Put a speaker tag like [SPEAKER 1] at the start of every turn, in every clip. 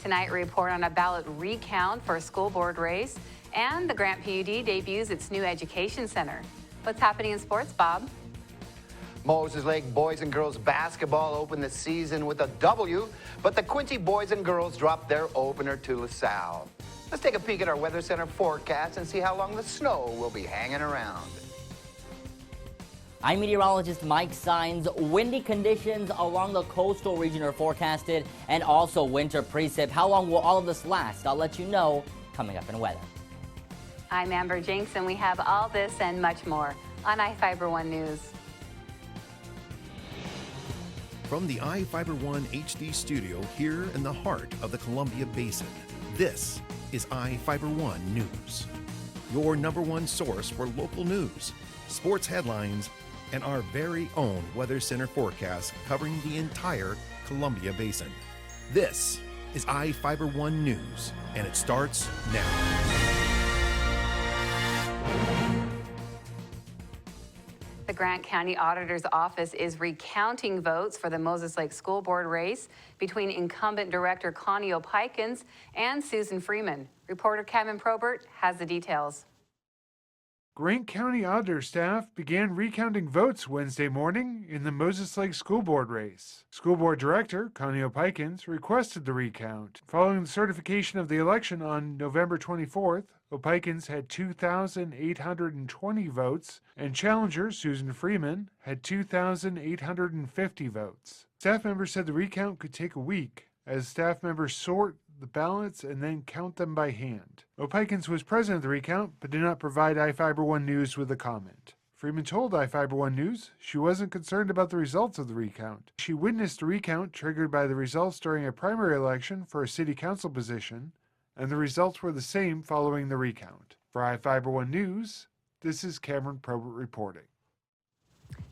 [SPEAKER 1] Tonight, we report on a ballot recount for a school board race, and the Grant PUD debuts its new education center. What's happening in sports, Bob?
[SPEAKER 2] Moses Lake boys and girls basketball opened the season with a W, but the Quincy boys and girls dropped their opener to LaSalle. Let's take a peek at our Weather Center forecast and see how long the snow will be hanging around.
[SPEAKER 3] I'm meteorologist Mike Sines. Windy conditions along the coastal region are forecasted, and also winter precip. How long will all of this last? I'll let you know coming up in weather.
[SPEAKER 1] I'm Amber Jinks, and we have all this and much more on iFIBER 1 News.
[SPEAKER 4] From the iFIBER 1 HD studio here in the heart of the Columbia Basin, this is iFIBER 1 News. Your #1 source for local news, sports headlines, and our very own Weather Center forecast covering the entire Columbia Basin. This is iFIBER 1 News, and it starts now.
[SPEAKER 1] The Grant County Auditor's Office is recounting votes for the Moses Lake School Board race between incumbent Director Connie O'Pikins and Susan Freeman. Reporter Kevin Probert has the details.
[SPEAKER 5] Grant County Auditor staff began recounting votes Wednesday morning in the Moses Lake School Board race. School Board Director Connie O'Pikins requested the recount. Following the certification of the election on November 24th, O'Pikins had 2,820 votes, and challenger Susan Freeman had 2,850 votes. Staff members said the recount could take a week, as staff members sort the ballots and then count them by hand. O'Pikins was present at the recount, but did not provide iFIBER 1 News with a comment. Freeman told iFIBER 1 News she wasn't concerned about the results of the recount. She witnessed a recount triggered by the results during a primary election for a city council position, and the results were the same following the recount. For iFIBER 1 News, this is Cameron Probert reporting.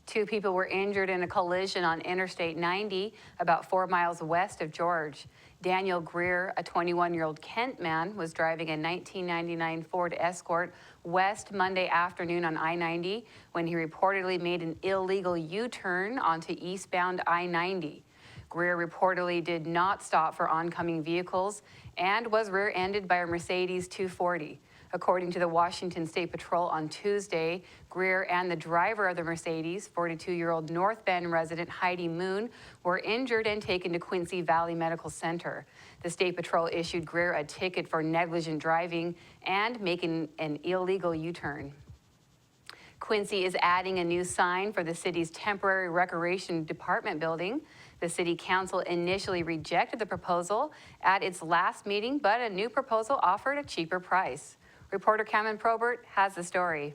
[SPEAKER 1] 2 people were injured in a collision on Interstate 90 about 4 miles west of George. Daniel Greer, a 21-year-old Kent man, was driving a 1999 Ford Escort west Monday afternoon on I-90 when he reportedly made an illegal U-turn onto eastbound I-90. Greer reportedly did not stop for oncoming vehicles and was rear-ended by a Mercedes 240. According to the Washington State Patrol on Tuesday, Greer and the driver of the Mercedes, 42-year-old North Bend resident Heidi Moon, were injured and taken to Quincy Valley Medical Center. The State Patrol issued Greer a ticket for negligent driving and making an illegal U-turn. Quincy is adding a new sign for the city's temporary recreation department building. The city council initially rejected the proposal at its last meeting, but a new proposal offered a cheaper price. Reporter Cameron Probert has the story.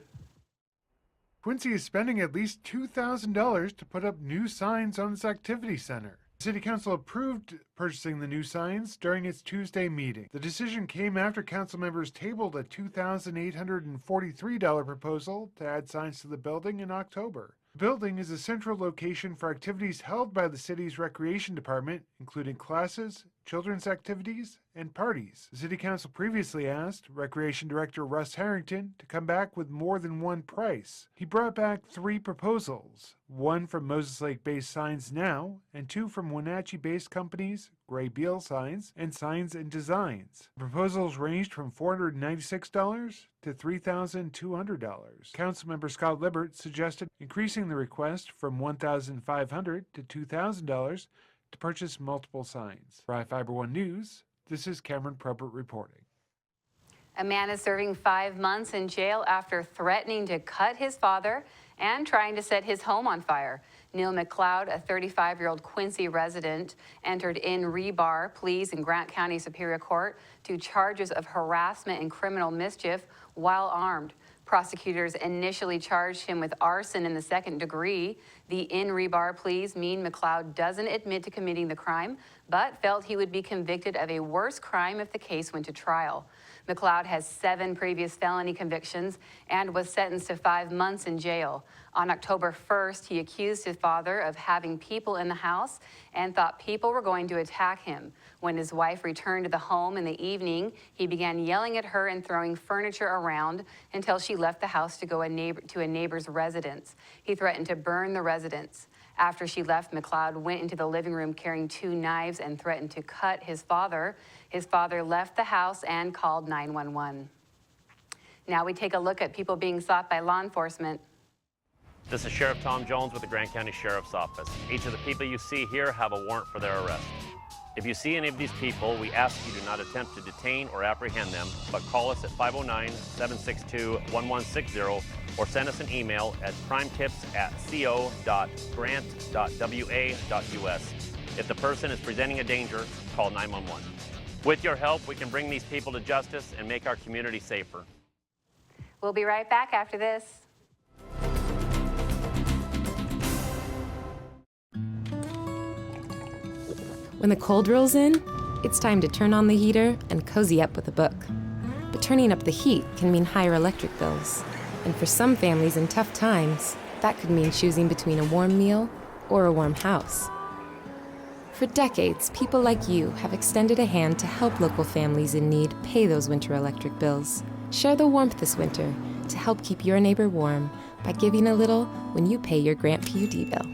[SPEAKER 5] Quincy is spending at least $2,000 to put up new signs on its activity center. The City Council approved purchasing the new signs during its Tuesday meeting. The decision came after council members tabled a $2,843 proposal to add signs to the building in October. The building is a central location for activities held by the city's recreation department, including classes, children's activities, and parties. The City Council previously asked Recreation Director Russ Harrington to come back with more than one price. He brought back 3 proposals, one from Moses Lake-based Signs Now, and 2 from Wenatchee-based companies Gray Beal Signs and Signs and Designs. The proposals ranged from $496 to $3,200. Councilmember Scott Libbert suggested increasing the request from $1,500 to $2,000 to purchase multiple signs. For iFIBER 1 News, this is Cameron Probert reporting.
[SPEAKER 1] A man is serving 5 months in jail after threatening to cut his father and trying to set his home on fire. Neil McLeod, a 35-year-old Quincy resident, entered in rebar pleas in Grant County Superior Court to charges of harassment and criminal mischief while armed. Prosecutors initially charged him with arson in the 2nd degree. The in rebar pleas mean McLeod doesn't admit to committing the crime, but felt he would be convicted of a worse crime if the case went to trial. McLeod has 7 previous felony convictions and was sentenced to 5 months in jail. On October 1st, he accused his father of having people in the house and thought people were going to attack him. When his wife returned to the home in the evening, he began yelling at her and throwing furniture around until she left the house to go to a neighbor's residence. He threatened to burn the residence. After she left, McLeod went into the living room carrying 2 knives and threatened to cut his father. His father left the house and called 911. Now we take a look at people being sought by law enforcement.
[SPEAKER 6] This is Sheriff Tom Jones with the Grant County Sheriff's Office. Each of the people you see here have a warrant for their arrest. If you see any of these people, we ask you do not attempt to detain or apprehend them, but call us at 509-762-1160 or send us an email at crimetips@co.grant.wa.us. If the person is presenting a danger, call 911. With your help, we can bring these people to justice and make our community safer.
[SPEAKER 1] We'll be right back after this.
[SPEAKER 7] When the cold rolls in, it's time to turn on the heater and cozy up with a book. But turning up the heat can mean higher electric bills. And for some families in tough times, that could mean choosing between a warm meal or a warm house. For decades, people like you have extended a hand to help local families in need pay those winter electric bills. Share the warmth this winter to help keep your neighbor warm by giving a little when you pay your Grant PUD bill.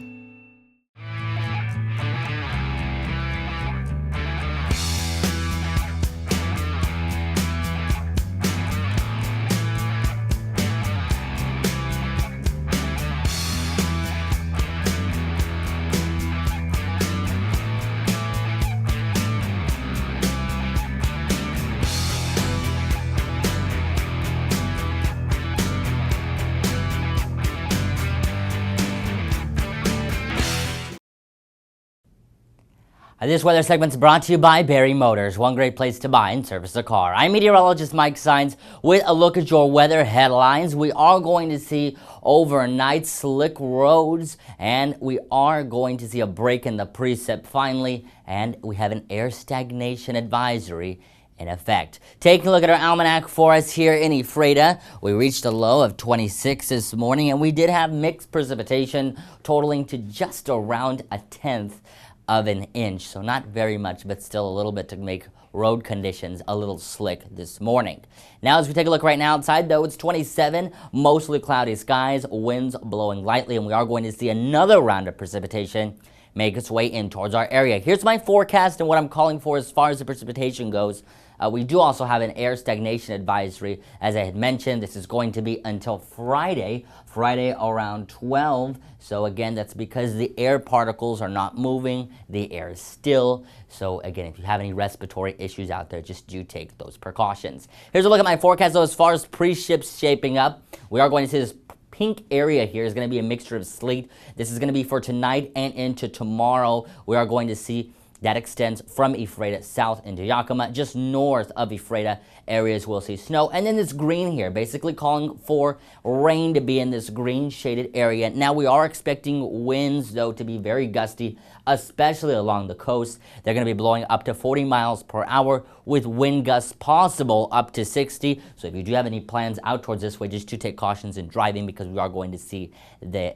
[SPEAKER 3] This weather segment's brought to you by Barry Motors, one great place to buy and service a car. I'm meteorologist Mike Sines with a look at your weather headlines. We are going to see overnight slick roads, and we are going to see a break in the precip finally, and we have an air stagnation advisory in effect. Taking a look at our almanac for us here in Ephrata, we reached a low of 26 this morning, and we did have mixed precipitation totaling to just around 1/10 of an inch, so not very much, but still a little bit to make road conditions a little slick this morning. Now as we take a look right now outside, though, it's 27, mostly cloudy skies, winds blowing lightly, and we are going to see another round of precipitation make its way in towards our area. Here's my forecast and what I'm calling for as far as the precipitation goes. We do also have an air stagnation advisory. As I had mentioned, this is going to be until Friday around 12. So again, that's because the air particles are not moving, the air is still. So again, if you have any respiratory issues out there, just do take those precautions. Here's a look at my forecast, though, as far as pre-ships shaping up. We are going to see this pink area here is going to be a mixture of sleet. This is going to be for tonight and into tomorrow. We are going to see that extends from Ephrata south into Yakima. Just north of Ephrata areas will see snow. And then this green here, basically calling for rain to be in this green shaded area. Now we are expecting winds, though, to be very gusty, especially along the coast. They're going to be blowing up to 40 miles per hour with wind gusts possible up to 60. So if you do have any plans out towards this way, just to take cautions in driving, because we are going to see the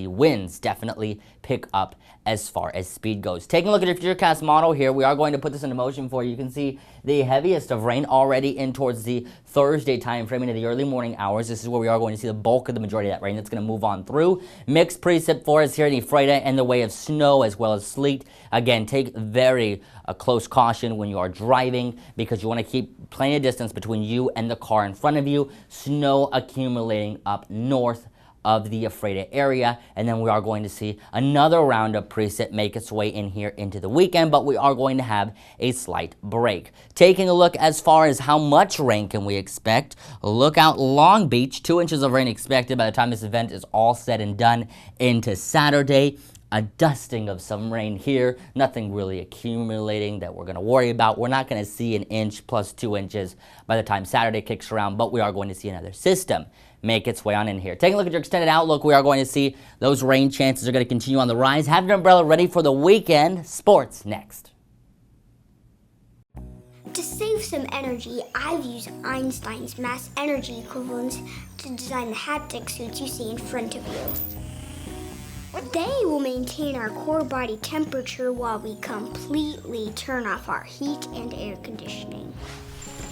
[SPEAKER 3] winds definitely pick up as far as speed goes. Taking a look at your futurecast model here, we are going to put this into motion for you. You can see the heaviest of rain already in towards the Thursday time frame into the early morning hours. This is where we are going to see the bulk of the majority of that rain that's going to move on through. Mixed precip for us here in Ephrata in the way of snow as well as sleet. Again, take very close caution when you are driving, because you want to keep plenty of distance between you and the car in front of you. Snow accumulating up north of the Ephrata area, and then we are going to see another round of precip make its way in here into the weekend, but we are going to have a slight break. Taking a look as far as how much rain can we expect, look out Long Beach, 2 inches of rain expected by the time this event is all said and done into Saturday. A dusting of some rain here, nothing really accumulating that we're going to worry about. We're not going to see an inch plus 2 inches by the time Saturday kicks around, but we are going to see another system make its way on in here. Taking a look at your extended outlook, we are going to see those rain chances are going to continue on the rise. Have your umbrella ready for the weekend. Sports next.
[SPEAKER 8] To save some energy, I've used Einstein's mass energy equivalents to design the haptic suits you see in front of you. They will maintain our core body temperature while we completely turn off our heat and air conditioning.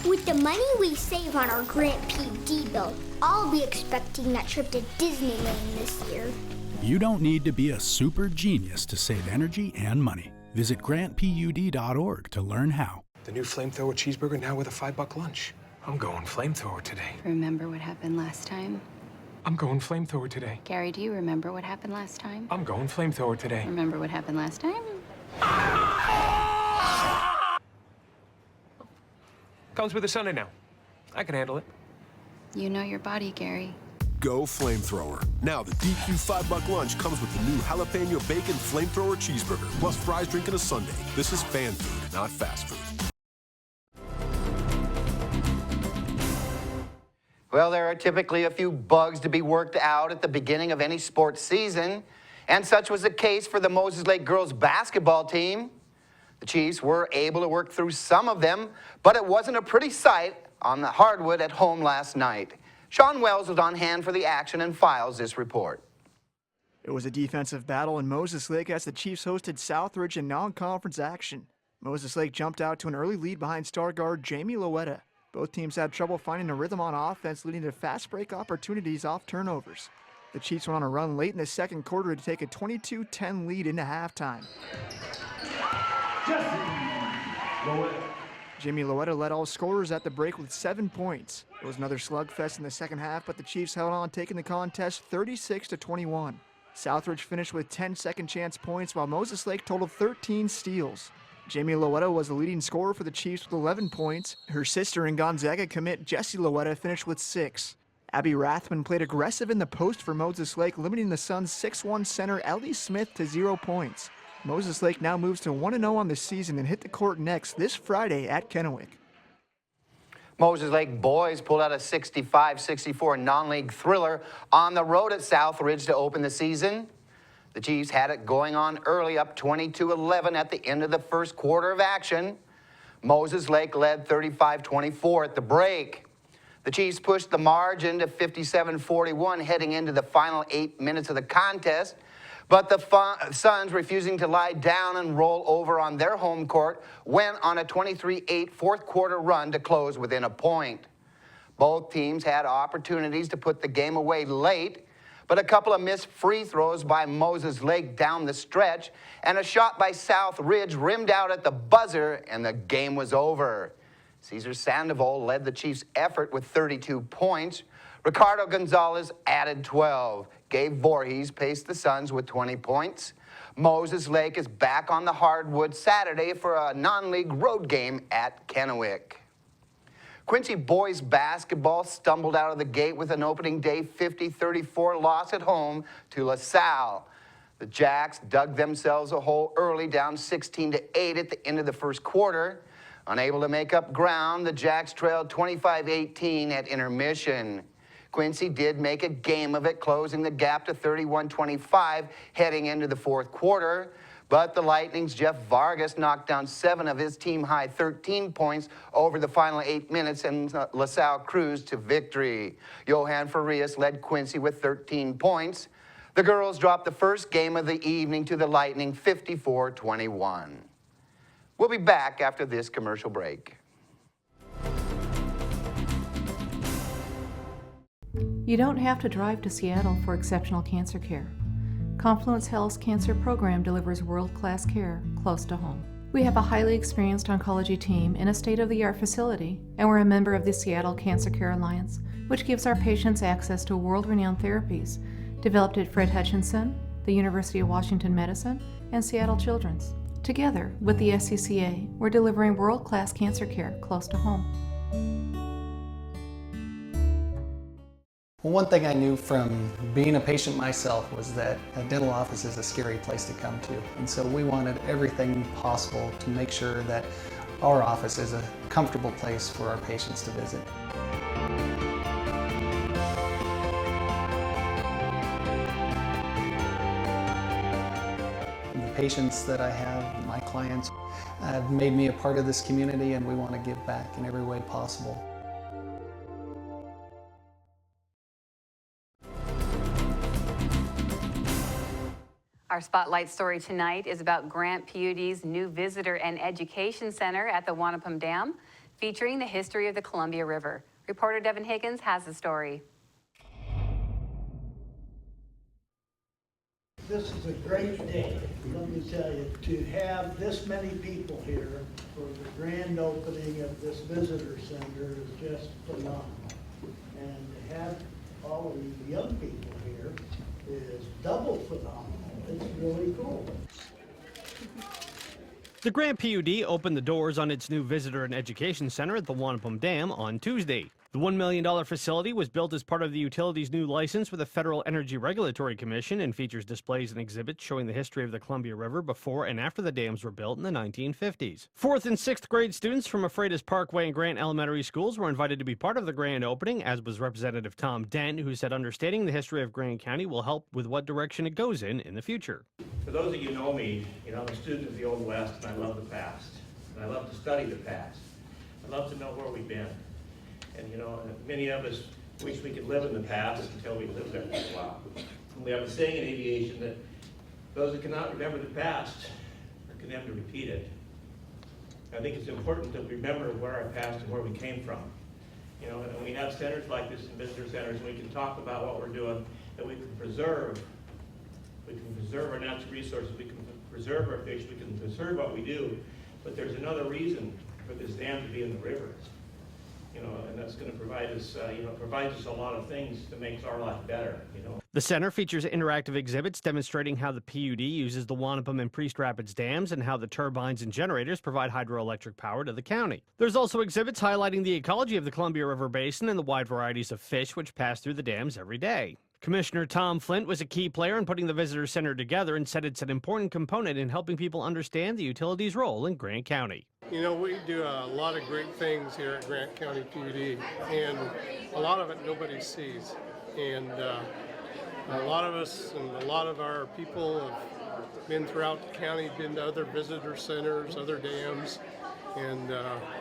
[SPEAKER 8] With the money we save on our Grant PD bill, I'll be expecting that trip to Disneyland this year.
[SPEAKER 9] You don't need to be a super genius to save energy and money. Visit grantpud.org to learn how.
[SPEAKER 10] The new flamethrower cheeseburger now with a $5 lunch. I'm going flamethrower today.
[SPEAKER 11] Remember what happened last time?
[SPEAKER 10] I'm going flamethrower today.
[SPEAKER 11] Gary, do you remember what happened last time?
[SPEAKER 10] I'm going flamethrower today.
[SPEAKER 11] Remember what happened last time?
[SPEAKER 10] Comes with a Sunday now. I can handle it.
[SPEAKER 11] You know your body, Gary.
[SPEAKER 12] Go flamethrower. Now the DQ $5 lunch comes with the new jalapeno bacon flamethrower cheeseburger, plus fries, drink, and a sundae. This is fan food, not fast food.
[SPEAKER 2] Well, there are typically a few bugs to be worked out at the beginning of any sports season, and such was the case for the Moses Lake girls basketball team. The Chiefs were able to work through some of them, but it wasn't a pretty sight on the hardwood at home last night. Sean Wells was on hand for the action and files this report.
[SPEAKER 13] It was a defensive battle in Moses Lake as the Chiefs hosted Southridge in non-conference action. Moses Lake jumped out to an early lead behind star guard Jamie Loetta. Both teams had trouble finding a rhythm on offense, leading to fast break opportunities off turnovers. The Chiefs went on a run late in the second quarter to take a 22-10 lead into halftime. Jamie Loetta led all scorers at the break with 7 points. It was another slugfest in the second half, but the Chiefs held on, taking the contest 36-21. Southridge finished with 10 second chance points, while Moses Lake totaled 13 steals. Jamie Loetta was the leading scorer for the Chiefs with 11 points. Her sister and Gonzaga commit Jessie Loetta finished with 6. Abby Rathman played aggressive in the post for Moses Lake, limiting the Suns' 6'1 center Ellie Smith to 0 points. Moses Lake now moves to 1-0 on the season and hit the court next this Friday at Kennewick.
[SPEAKER 2] Moses Lake boys pulled out a 65-64 non-league thriller on the road at Southridge to open the season. The Chiefs had it going on early, up 22-11 at the end of the first quarter of action. Moses Lake led 35-24 at the break. The Chiefs pushed the margin to 57-41 heading into the final 8 minutes of the contest. But the Suns, refusing to lie down and roll over on their home court, went on a 23-8 fourth quarter run to close within a point. Both teams had opportunities to put the game away late, but a couple of missed free throws by Moses Lake down the stretch, and a shot by Southridge rimmed out at the buzzer, and the game was over. Cesar Sandoval led the Chiefs' effort with 32 points. Ricardo Gonzalez added 12. Gabe Voorhees paced the Suns with 20 points. Moses Lake is back on the hardwood Saturday for a non-league road game at Kennewick. Quincy boys basketball stumbled out of the gate with an opening day 50-34 loss at home to LaSalle. The Jacks dug themselves a hole early, down 16-8 at the end of the first quarter. Unable to make up ground, the Jacks trailed 25-18 at intermission. Quincy did make a game of it, closing the gap to 31-25 heading into the fourth quarter. But the Lightning's Jeff Vargas knocked down 7 of his team-high 13 points over the final 8 minutes, and LaSalle cruised to victory. Johan Farias led Quincy with 13 points. The girls dropped the first game of the evening to the Lightning 54-21. We'll be back after this commercial break.
[SPEAKER 14] You don't have to drive to Seattle for exceptional cancer care. Confluence Health's cancer program delivers world-class care close to home. We have a highly experienced oncology team in a state-of-the-art facility, and we're a member of the Seattle Cancer Care Alliance, which gives our patients access to world-renowned therapies developed at Fred Hutchinson, the University of Washington Medicine, and Seattle Children's. Together with the SCCA, we're delivering world-class cancer care close to home.
[SPEAKER 15] Well, one thing I knew from being a patient myself was that a dental office is a scary place to come to. And so we wanted everything possible to make sure that our office is a comfortable place for our patients to visit. The patients that I have, my clients, have made me a part of this community, and we want to give back in every way possible.
[SPEAKER 1] Our spotlight story tonight is about Grant PUD's new Visitor and Education Center at the Wanapum Dam, featuring the history of the Columbia River. Reporter Devin Higgins has the story.
[SPEAKER 16] this is a great day, let me tell you, to have this many people here for the grand opening of this visitor center is just phenomenal. And to have all of these young people here is double phenomenal. It's really cool.
[SPEAKER 17] The Grant PUD opened the doors on its new Visitor and Education Center at the Wanapum Dam on Tuesday. The $1 million facility was built as part of the utility's new license with the Federal Energy Regulatory Commission and features displays and exhibits showing the history of the Columbia River before and after the dams were built in the 1950s. 4th and 6th grade students from Freitas Parkway and Grant Elementary Schools were invited to be part of the grand opening, as was Representative Tom Dent, who said understanding the history of Grant County will help with what direction it goes in the future.
[SPEAKER 18] For those of you who know me, I'm a student of the Old West, and I love the past. And I love to study the past. I love to know where we've been. And many of us wish we could live in the past until we lived there for a while. And we have a saying in aviation that those that cannot remember the past are condemned to repeat it. I think it's important that we remember where our past and where we came from. And we have centers like this in visitor centers, and we can talk about what we're doing, and we can preserve our natural resources, we can preserve our fish, we can preserve what we do, but there's another reason for this dam to be in the rivers. And that's going to provide us, provides us a lot of things that makes our life better,
[SPEAKER 17] The center features interactive exhibits demonstrating how the PUD uses the Wanapum and Priest Rapids dams and how the turbines and generators provide hydroelectric power to the county. There's also exhibits highlighting the ecology of the Columbia River Basin and the wide varieties of fish which pass through the dams every day. Commissioner Tom Flint was a key player in putting the visitor center together and said it's an important component in helping people understand the utility's role in Grant County.
[SPEAKER 19] We do a lot of great things here at Grant County PUD, and a lot of it nobody sees. And a lot of us and a lot of our people have been throughout the county, been to other visitor centers, other dams, and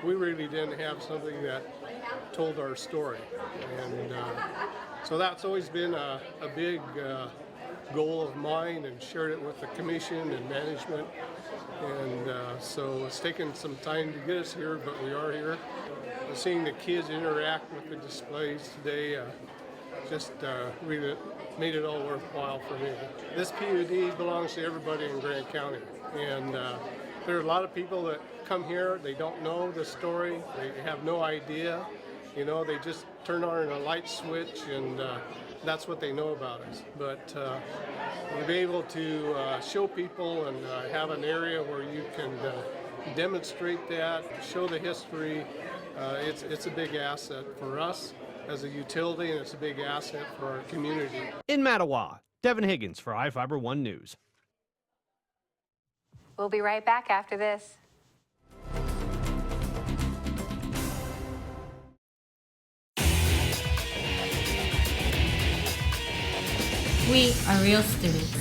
[SPEAKER 19] we really didn't have something that told our story. And so that's always been a big goal of mine, and shared it with the commission and management. And so it's taken some time to get us here, but we are here. Seeing the kids interact with the displays today just really made it all worthwhile for me. This PUD belongs to everybody in Grant County, and there are a lot of people that come here, they don't know the story, they have no idea. They just turn on a light switch, and that's what they know about us. But to be able to show people and have an area where you can demonstrate that, show the history, it's a big asset for us as a utility, and it's a big asset for our community.
[SPEAKER 17] In Mattawa, Devin Higgins for iFIBER 1 News.
[SPEAKER 1] We'll be right back after this.
[SPEAKER 20] We are real students,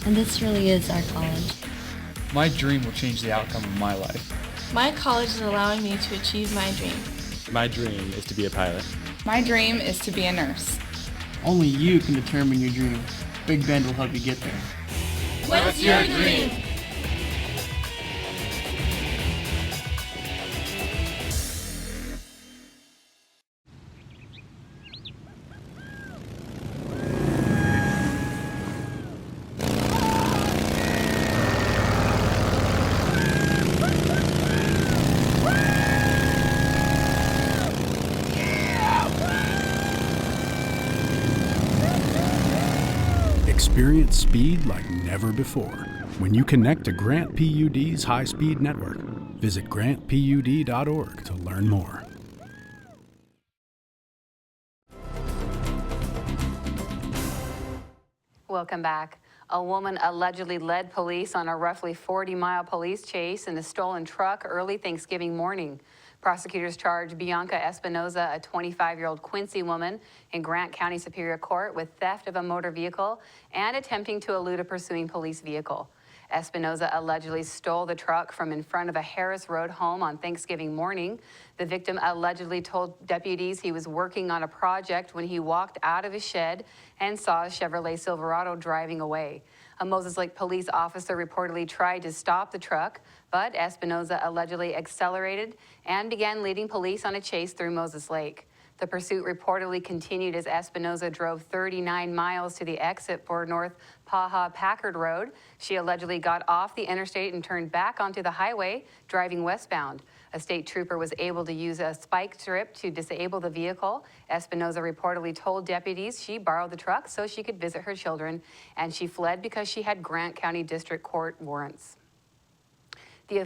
[SPEAKER 20] and this really is our college.
[SPEAKER 21] My dream will change the outcome of my life.
[SPEAKER 22] My college is allowing me to achieve my dream.
[SPEAKER 21] My dream is to be a pilot.
[SPEAKER 23] My dream is to be a nurse.
[SPEAKER 24] Only you can determine your dream. Big Bend will help you get there.
[SPEAKER 22] What's your dream?
[SPEAKER 9] Experience speed like never before when you connect to Grant PUD's high-speed network. Visit grantpud.org to learn more.
[SPEAKER 1] Welcome back. A woman allegedly led police on a roughly 40-mile police chase in a stolen truck early Thanksgiving morning. Prosecutors charged Bianca Espinoza, a 25-year-old Quincy woman, in Grant County Superior Court with theft of a motor vehicle and attempting to elude a pursuing police vehicle. Espinoza allegedly stole the truck from in front of a Harris Road home on Thanksgiving morning. The victim allegedly told deputies he was working on a project when he walked out of his shed and saw a Chevrolet Silverado driving away. A Moses Lake police officer reportedly tried to stop the truck, but Espinoza allegedly accelerated and began leading police on a chase through Moses Lake. The pursuit reportedly continued as Espinoza drove 39 miles to the exit for North Paha-Packard Road. She allegedly got off the interstate and turned back onto the highway, driving westbound. A state trooper was able to use a spike strip to disable the vehicle. Espinoza reportedly told deputies she borrowed the truck so she could visit her children, and she fled because she had Grant County District Court warrants. The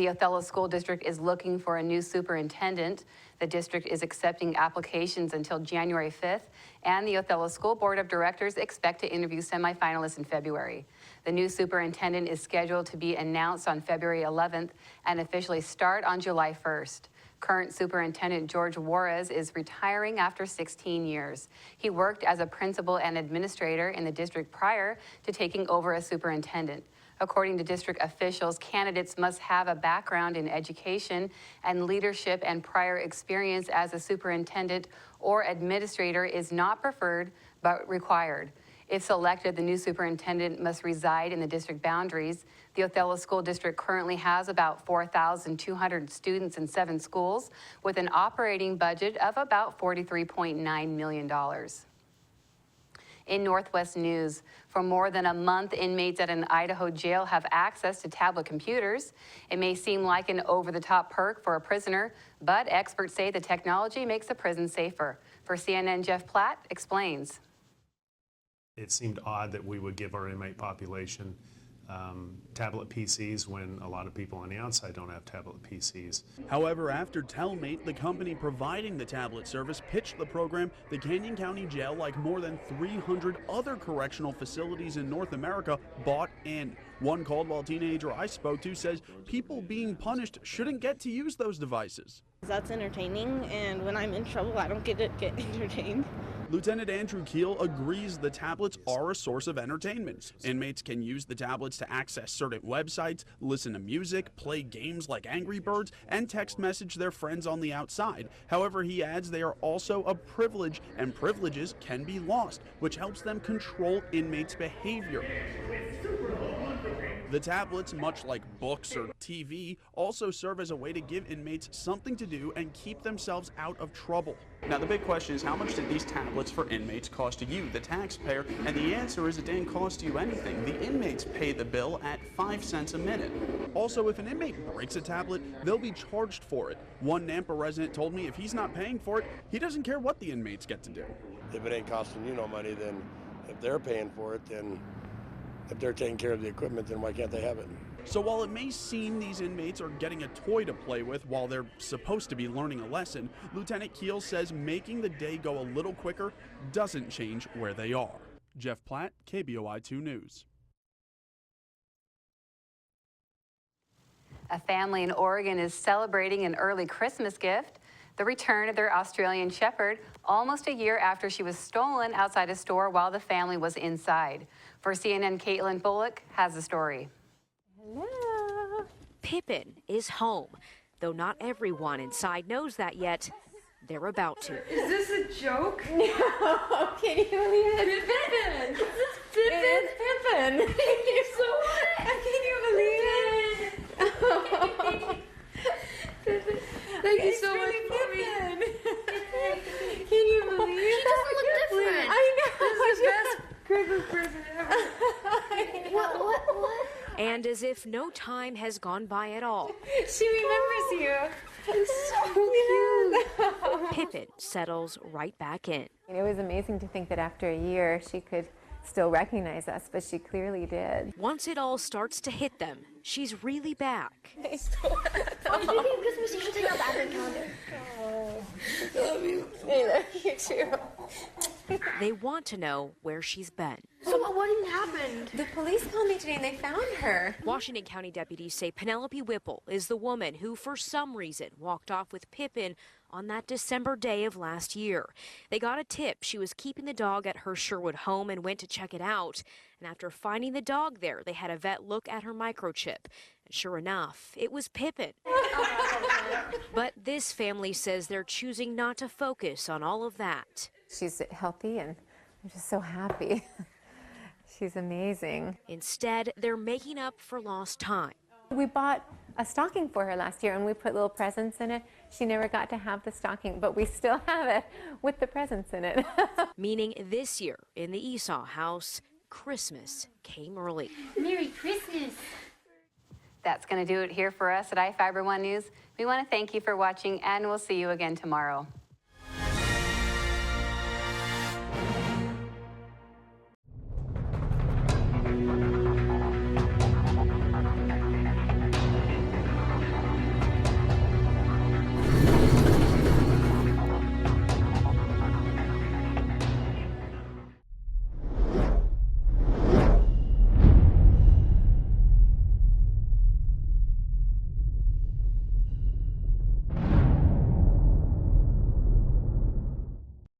[SPEAKER 1] Othello School District is looking for a new superintendent. The district is accepting applications until January 5th, and the Othello School Board of Directors expect to interview semifinalists in February. The new superintendent is scheduled to be announced on February 11th and officially start on July 1st. Current Superintendent George Juarez is retiring after 16 years. He worked as a principal and administrator in the district prior to taking over as superintendent. According to district officials, candidates must have a background in education and leadership, and prior experience as a superintendent or administrator is not preferred but required. If selected, the new superintendent must reside in the district boundaries. The Othello School District currently has about 4,200 students in 7 schools, with an operating budget of about $43.9 million. In Northwest News, for more than a month, inmates at an Idaho jail have access to tablet computers. It may seem like an over-the-top perk for a prisoner, but experts say the technology makes the prison safer. For CNN, Jeff Platt explains.
[SPEAKER 4] It seemed odd that we would give our inmate population tablet PCs when a lot of people on the outside don't have tablet PCs.
[SPEAKER 5] However, after Telmate, the company providing the tablet service, pitched the program, the Canyon County Jail, like more than 300 other correctional facilities in North America, bought in. One Caldwell teenager I spoke to says people being punished shouldn't get to use those devices.
[SPEAKER 6] That's entertaining, and when I'm in trouble, I don't get entertained.
[SPEAKER 5] Lieutenant Andrew Keel agrees the tablets are a source of entertainment. Inmates can use the tablets to access certain websites, listen to music, play games like Angry Birds, and text message their friends on the outside. However, he adds they are also a privilege, and privileges can be lost, which helps them control inmates' behavior. The tablets, much like books or TV, also serve as a way to give inmates something to do and keep themselves out of trouble. Now, the big question is, how much did these tablets for inmates cost you, the taxpayer? And the answer is it didn't cost you anything. The inmates pay the bill at 5 cents a minute. Also, if an inmate breaks a tablet, they'll be charged for it. One Nampa resident told me if he's not paying for it, he doesn't care what the inmates get to do.
[SPEAKER 7] If it ain't costing you no money, then if they're paying for it, then if they're taking care of the equipment, then why can't they have it?
[SPEAKER 5] So while it may seem these inmates are getting a toy to play with while they're supposed to be learning a lesson, Lieutenant Keel says making the day go a little quicker doesn't change where they are. Jeff Platt, KBOI 2 News.
[SPEAKER 1] A family in Oregon is celebrating an early Christmas gift, the return of their Australian Shepherd, almost a year after she was stolen outside a store while the family was inside. For CNN, Caitlin Bullock has the story.
[SPEAKER 25] Hello. Pippin is home, though not everyone inside knows that yet. They're about to.
[SPEAKER 22] Is this a joke?
[SPEAKER 25] No, can you believe it?
[SPEAKER 22] Pippin! This is Pippin! It's Pippin! So what?
[SPEAKER 25] Can you believe it?
[SPEAKER 22] Pippin. Thank you so much, Pippin.
[SPEAKER 25] Can you believe it?
[SPEAKER 22] She doesn't look different.
[SPEAKER 25] I know.
[SPEAKER 22] This is the best Christmas present ever.
[SPEAKER 25] What? And as if no time has gone by at all.
[SPEAKER 22] She remembers you.
[SPEAKER 25] It's so cute. Pippin settles right back in.
[SPEAKER 26] It was amazing to think that after a year she could still recognize us, but she clearly did.
[SPEAKER 25] Once it all starts to hit them, she's really back.
[SPEAKER 8] Speaking of Christmas, you should take out the advent calendar.
[SPEAKER 22] Oh, I love you. I love you too.
[SPEAKER 25] They want to know where she's been.
[SPEAKER 8] So what even happened?
[SPEAKER 26] The police called me today and they found her.
[SPEAKER 25] Washington County deputies say Penelope Whipple is the woman who, for some reason, walked off with Pippin on that December day of last year. They got a tip she was keeping the dog at her Sherwood home and went to check it out. And after finding the dog there, they had a vet look at her microchip. And sure enough, it was Pippin. But this family says they're choosing not to focus on all of that.
[SPEAKER 26] She's healthy and I'm just so happy. She's amazing.
[SPEAKER 25] Instead, they're making up for lost time.
[SPEAKER 26] We bought a stocking for her last year, and we put little presents in it. She never got to have the stocking, but we still have it with the presents in it.
[SPEAKER 25] Meaning this year in the Esau house, Christmas came early.
[SPEAKER 22] Merry Christmas.
[SPEAKER 1] That's going to do it here for us at iFiber One News. We want to thank you for watching, and we'll see you again tomorrow.